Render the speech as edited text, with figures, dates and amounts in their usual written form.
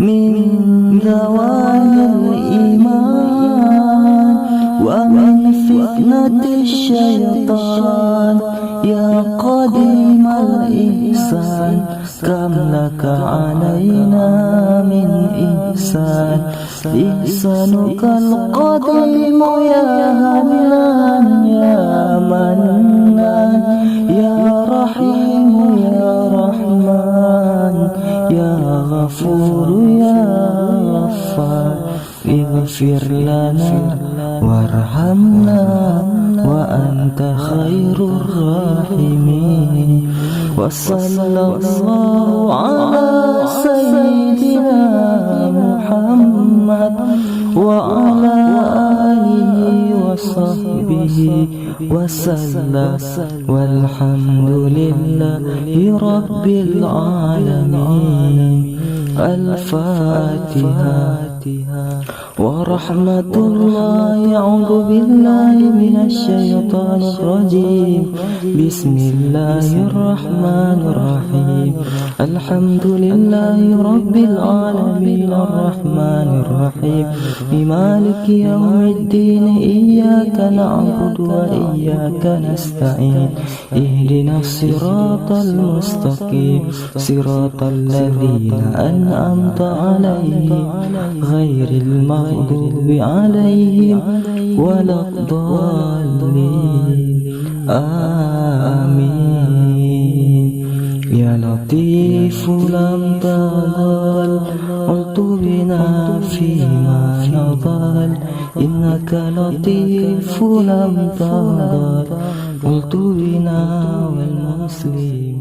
من زوال الإيمان ومن فتنة الشيطان. يا قديم الإحسان كم لك علينا من إحسان. إحسانك القديم يا هنان يا منان يا رحيم يا رحمن يا غفور يا غفار. اغفر لنا وارحمنا وأنت خير الراحمين. وصلى الله على سيدنا محمد وعلى آله وصحبه وسلم والحمد لله رب العالمين. الفاتحة. ورحمة الله. أعوذ بالله من الشيطان الرجيم. بسم الله الرحمن الرحيم. الحمد لله رب العالمين الرحمن الرحيم مالك يوم الدين. إياك نعبد وإياك نستعين. اهدنا الصراط المستقيم صراط الذين أنعمت عليهم غير المغضوب عليهم ولا الضالين. آمين. يا لطيف لم تزل قلت بنا فيما نضل. إنك لطيف لم تزل قلت بنا والمسلمين.